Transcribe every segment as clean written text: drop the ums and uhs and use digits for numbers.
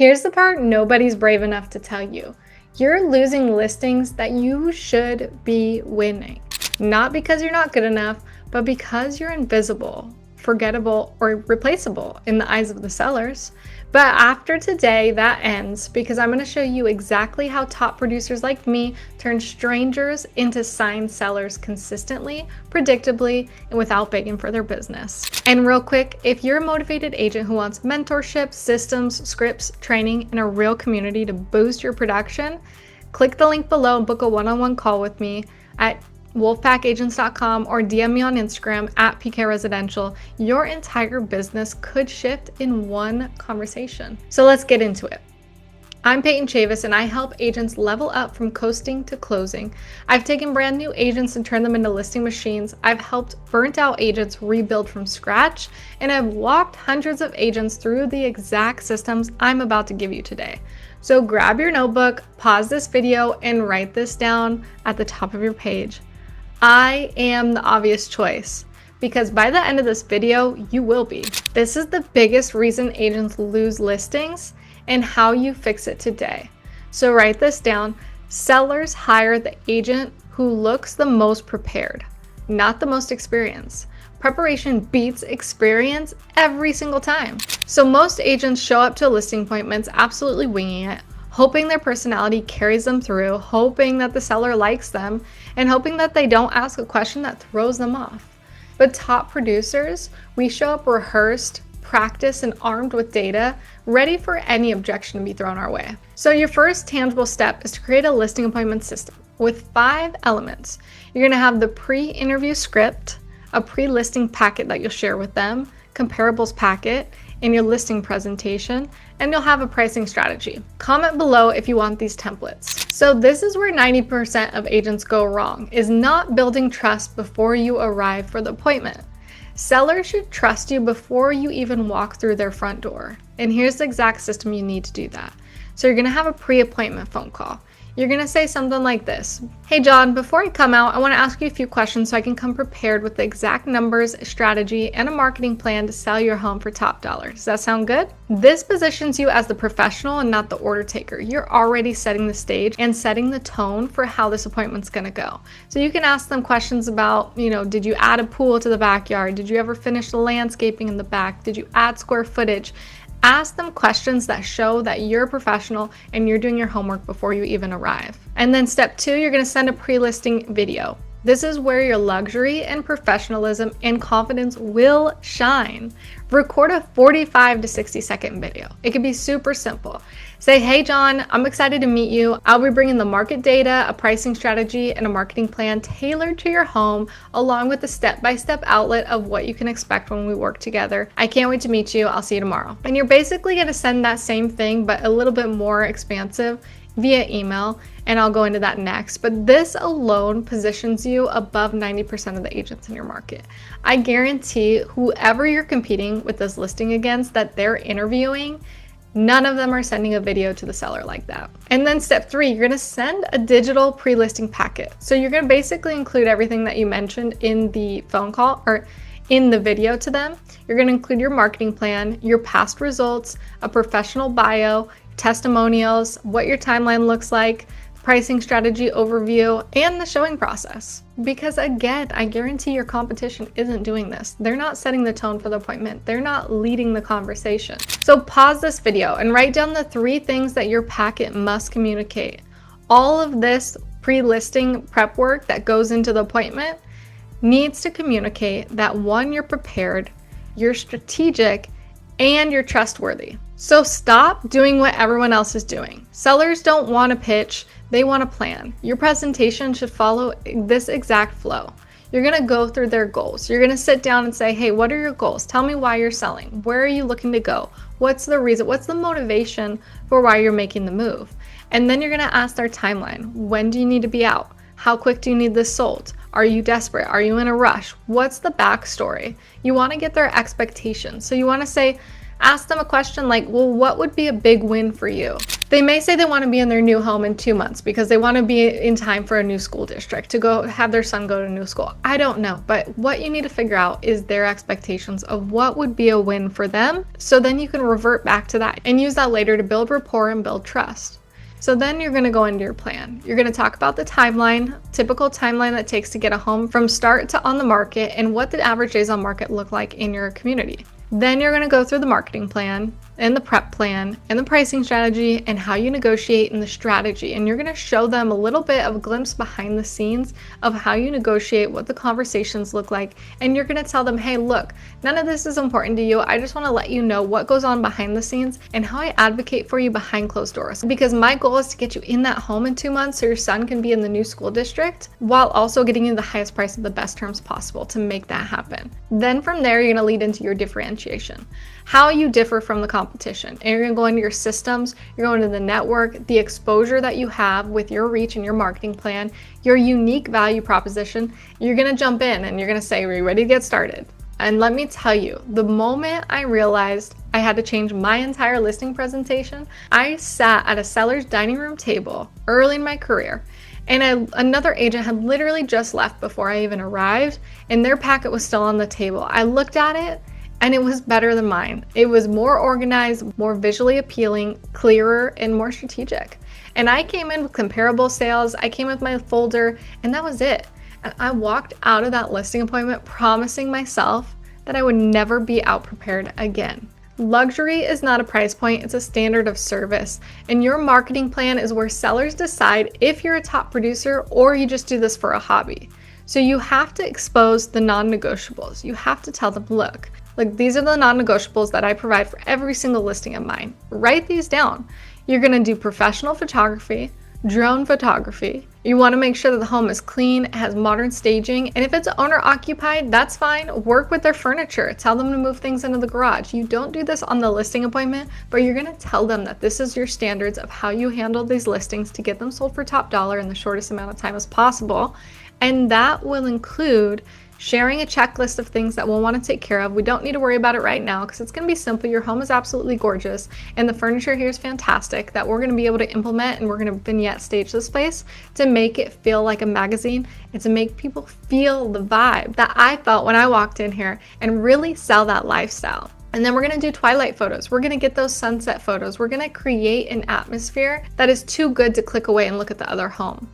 Here's the part nobody's brave enough to tell you. You're losing listings that you should be winning. Not because you're not good enough, but because you're invisible, forgettable, or replaceable in the eyes of the sellers. But after today, that ends because I'm going to show you exactly how top producers like me turn strangers into signed sellers consistently, predictably, and without begging for their business. And real quick, if you're a motivated agent who wants mentorship, systems, scripts, training, and a real community to boost your production, click the link below and book a one-on-one call with me at wolfpackagents.com or DM me on Instagram at PKResidential. Your entire business could shift in one conversation. So let's get into it. I'm Payton Chavis and I help agents level up from coasting to closing. I've taken brand new agents and turned them into listing machines. I've helped burnt out agents rebuild from scratch, and I've walked hundreds of agents through the exact systems I'm about to give you today. So grab your notebook, pause this video, and write this down at the top of your page. I am the obvious choice, because by the end of this video, you will be. This is the biggest reason agents lose listings and how you fix it today. So write this down. Sellers hire the agent who looks the most prepared, not the most experienced. Preparation beats experience every single time. So most agents show up to listing appointments absolutely winging it, hoping their personality carries them through, hoping that the seller likes them, and hoping that they don't ask a question that throws them off. But top producers, we show up rehearsed, practiced, and armed with data, ready for any objection to be thrown our way. So your first tangible step is to create a listing appointment system with 5 elements. You're gonna have the pre-interview script, a pre-listing packet that you'll share with them, comparables packet, in your listing presentation, and you'll have a pricing strategy. Comment below if you want these templates. So this is where 90% of agents go wrong, is not building trust before you arrive for the appointment. Sellers should trust you before you even walk through their front door. And here's the exact system you need to do that. So you're gonna have a pre-appointment phone call. You're gonna say something like this. Hey John, before I come out, I wanna ask you a few questions so I can come prepared with the exact numbers, strategy, and a marketing plan to sell your home for top dollar. Does that sound good? This positions you as the professional and not the order taker. You're already setting the stage and setting the tone for how this appointment's gonna go. So you can ask them questions about, did you add a pool to the backyard? Did you ever finish the landscaping in the back? Did you add square footage? Ask them questions that show that you're a professional and you're doing your homework before you even arrive. And then step 2, you're gonna send a pre-listing video. This is where your luxury and professionalism and confidence will shine. Record a 45 to 60-second video. It could be super simple. Say, hey John, I'm excited to meet you. I'll be bringing the market data, a pricing strategy, and a marketing plan tailored to your home, along with a step-by-step outlet of what you can expect when we work together. I can't wait to meet you. I'll see you tomorrow. And you're basically gonna send that same thing, but a little bit more expansive via email, and I'll go into that next. But this alone positions you above 90% of the agents in your market. I guarantee whoever you're competing with this listing against that they're interviewing, none of them are sending a video to the seller like that. And then step 3, you're gonna send a digital pre-listing packet. So you're gonna basically include everything that you mentioned in the phone call or in the video to them. You're gonna include your marketing plan, your past results, a professional bio, testimonials, what your timeline looks like, pricing strategy overview, and the showing process. Because again, I guarantee your competition isn't doing this. They're not setting the tone for the appointment. They're not leading the conversation. So pause this video and write down the 3 things that your packet must communicate. All of this pre-listing prep work that goes into the appointment needs to communicate that 1, you're prepared, you're strategic, and you're trustworthy. So stop doing what everyone else is doing. Sellers don't want to pitch, they want to plan. Your presentation should follow this exact flow. You're going to go through their goals. You're going to sit down and say, hey, what are your goals? Tell me why you're selling. Where are you looking to go? What's the reason? What's the motivation for why you're making the move? And then you're going to ask their timeline. When do you need to be out? How quick do you need this sold? Are you desperate? Are you in a rush? What's the backstory? You want to get their expectations. So you want to say, ask them a question like, well, what would be a big win for you? They may say they want to be in their new home in 2 months because they want to be in time for a new school district to go have their son go to a new school. I don't know, but what you need to figure out is their expectations of what would be a win for them. So then you can revert back to that and use that later to build rapport and build trust. So then you're going to go into your plan. You're going to talk about the timeline, typical timeline that it takes to get a home from start to on the market, and what the average days on market look like in your community. Then you're going to go through the marketing plan and the prep plan and the pricing strategy and how you negotiate and the strategy. And you're going to show them a little bit of a glimpse behind the scenes of how you negotiate, what the conversations look like. And you're going to tell them, hey, look, none of this is important to you. I just want to let you know what goes on behind the scenes and how I advocate for you behind closed doors. Because my goal is to get you in that home in 2 months so your son can be in the new school district while also getting you the highest price at the best terms possible to make that happen. Then from there, you're going to lead into your differentiation. How you differ from the competition. And you're going to go into your systems, you're going to the network, the exposure that you have with your reach and your marketing plan, your unique value proposition. You're going to jump in and you're going to say, are you ready to get started? And let me tell you, the moment I realized I had to change my entire listing presentation, I sat at a seller's dining room table early in my career. And another agent had literally just left before I even arrived, and their packet was still on the table. I looked at it, and it was better than mine. It was more organized, more visually appealing, clearer, and more strategic. And I came in with comparable sales. I came with my folder, and that was it. And I walked out of that listing appointment promising myself that I would never be out prepared again. Luxury is not a price point, it's a standard of service. And your marketing plan is where sellers decide if you're a top producer or you just do this for a hobby. So you have to expose the non-negotiables. You have to tell them, look, these are the non-negotiables that I provide for every single listing of mine. Write these down. You're going to do professional photography, drone photography. You want to make sure that the home is clean, has modern staging, and if it's owner occupied, that's fine. Work with their furniture. Tell them to move things into the garage. You don't do this on the listing appointment, but you're going to tell them that this is your standards of how you handle these listings to get them sold for top dollar in the shortest amount of time as possible. And that will include sharing a checklist of things that we'll want to take care of. We don't need to worry about it right now because it's going to be simple. Your home is absolutely gorgeous and the furniture here is fantastic that we're going to be able to implement, and we're going to vignette stage this place to make it feel like a magazine and to make people feel the vibe that I felt when I walked in here and really sell that lifestyle. And then we're going to do twilight photos. We're going to get those sunset photos. We're going to create an atmosphere that is too good to click away and look at the other home.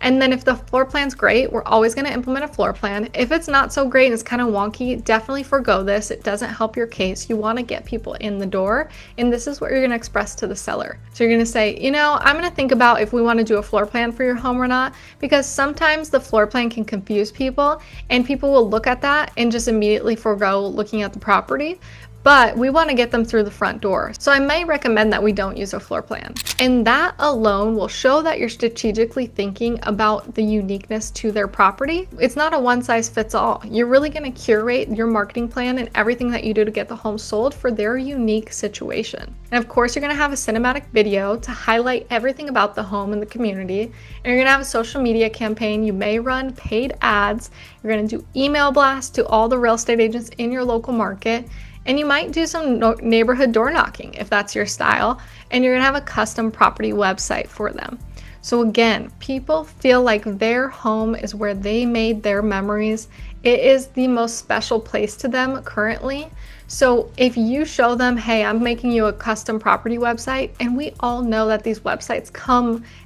And then if the floor plan's great, we're always going to implement a floor plan. If it's not so great and it's kind of wonky, definitely forgo this. It doesn't help your case. You want to get people in the door, and this is what you're going to express to the seller. So you're going to say, I'm going to think about if we want to do a floor plan for your home or not, because sometimes the floor plan can confuse people and people will look at that and just immediately forgo looking at the property. But we want to get them through the front door. So I may recommend that we don't use a floor plan. And that alone will show that you're strategically thinking about the uniqueness to their property. It's not a one size fits all. You're really going to curate your marketing plan and everything that you do to get the home sold for their unique situation. And of course, you're going to have a cinematic video to highlight everything about the home and the community. And you're going to have a social media campaign. You may run paid ads. You're going to do email blasts to all the real estate agents in your local market. And you might do some neighborhood door knocking if that's your style, and you're gonna have a custom property website for them. So again, people feel like their home is where they made their memories. It is the most special place to them currently. So if you show them, hey, I'm making you a custom property website, and we all know that these websites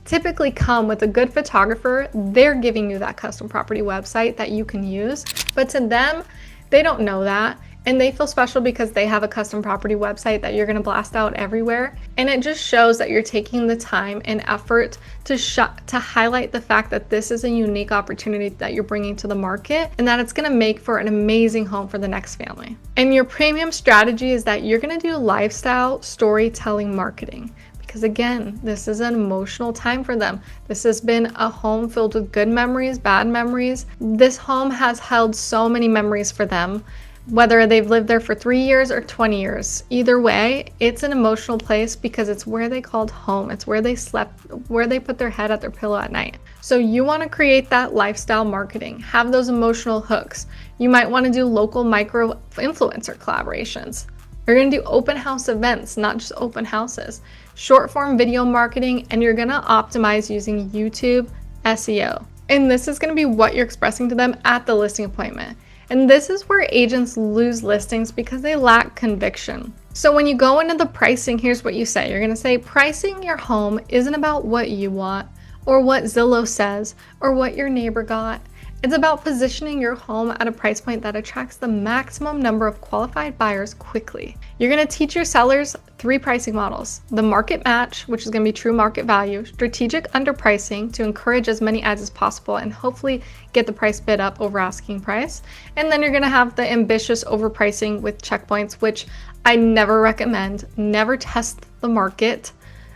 typically come with a good photographer, they're giving you that custom property website that you can use. But to them, they don't know that. And they feel special because they have a custom property website that you're going to blast out everywhere. And it just shows that you're taking the time and effort to highlight the fact that this is a unique opportunity that you're bringing to the market and that it's going to make for an amazing home for the next family. And your premium strategy is that you're going to do lifestyle storytelling marketing. Because again, this is an emotional time for them. This has been a home filled with good memories, bad memories. This home has held so many memories for them. Whether they've lived there for 3 years or 20 years, either way, it's an emotional place because it's where they called home. It's where they slept, where they put their head at their pillow at night. So you want to create that lifestyle marketing, have those emotional hooks. You might want to do local micro influencer collaborations. You're going to do open house events, not just open houses, short form video marketing, and you're going to optimize using YouTube SEO. And this is going to be what you're expressing to them at the listing appointment. And this is where agents lose listings because they lack conviction. So when you go into the pricing, here's what you say. You're going to say pricing your home isn't about what you want or what Zillow says or what your neighbor got. It's about positioning your home at a price point that attracts the maximum number of qualified buyers quickly. You're going to teach your sellers 3 pricing models: the market match, which is going to be true market value, strategic underpricing to encourage as many ads as possible and hopefully get the price bid up over asking price. And then you're going to have the ambitious overpricing with checkpoints, which I never recommend. Never test the market,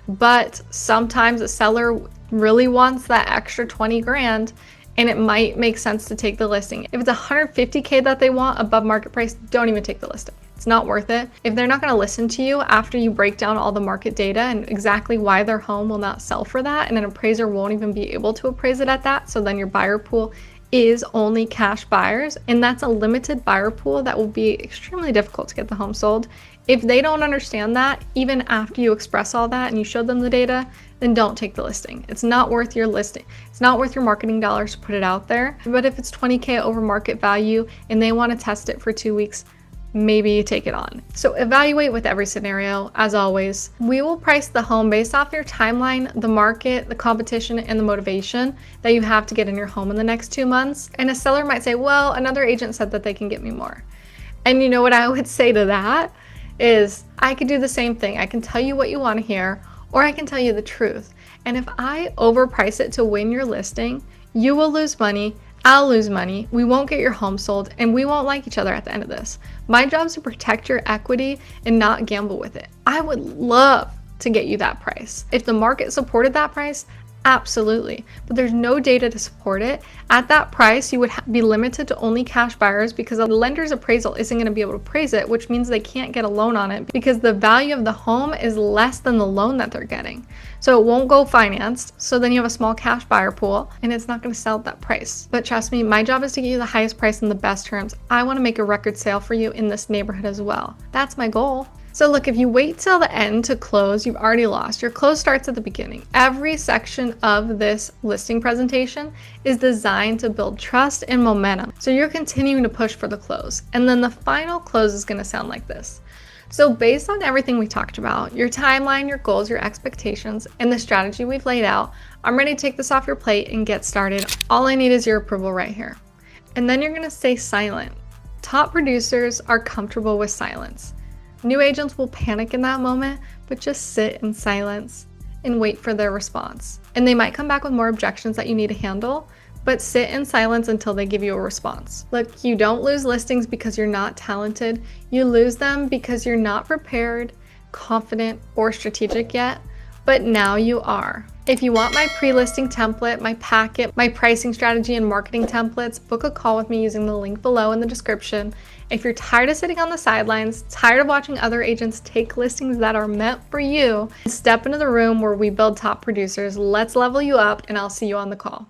but sometimes a seller really wants that extra 20 grand and it might make sense to take the listing. If it's $150K that they want above market price, don't even take the listing. It's not worth it. If they're not going to listen to you after you break down all the market data and exactly why their home will not sell for that, and an appraiser won't even be able to appraise it at that, so then your buyer pool is only cash buyers, and that's a limited buyer pool that will be extremely difficult to get the home sold. If they don't understand that, even after you express all that and you show them the data, then don't take the listing. It's not worth your listing. It's not worth your marketing dollars to put it out there. But if it's $20K over market value and they want to test it for 2 weeks, maybe you take it on. So evaluate with every scenario. As always, we will price the home based off your timeline, the market, the competition, and the motivation that you have to get in your home in the next 2 months. And a seller might say, well, another agent said that they can get me more. And you know what I would say to that is, I could do the same thing. I can tell you what you want to hear, or I can tell you the truth. And if I overprice it to win your listing, you will lose money, I'll lose money, we won't get your home sold, and we won't like each other at the end of this. My job is to protect your equity and not gamble with it. I would love to get you that price. If the market supported that price, absolutely. But there's no data to support it. At that price, you would be limited to only cash buyers because the lender's appraisal isn't going to be able to appraise it, which means they can't get a loan on it because the value of the home is less than the loan that they're getting. So it won't go financed. So then you have a small cash buyer pool and it's not going to sell at that price. But trust me, my job is to get you the highest price and the best terms. I want to make a record sale for you in this neighborhood as well. That's my goal. So look, if you wait till the end to close, you've already lost. Your close starts at the beginning. Every section of this listing presentation is designed to build trust and momentum. So you're continuing to push for the close. And then the final close is going to sound like this. So based on everything we talked about, your timeline, your goals, your expectations, and the strategy we've laid out, I'm ready to take this off your plate and get started. All I need is your approval right here. And then you're going to stay silent. Top producers are comfortable with silence. New agents will panic in that moment, but just sit in silence and wait for their response. And they might come back with more objections that you need to handle, but sit in silence until they give you a response. Look, you don't lose listings because you're not talented. You lose them because you're not prepared, confident, or strategic yet, but now you are. If you want my pre-listing template, my packet, my pricing strategy and marketing templates, book a call with me using the link below in the description. If you're tired of sitting on the sidelines, tired of watching other agents take listings that are meant for you, step into the room where we build top producers. Let's level you up, and I'll see you on the call.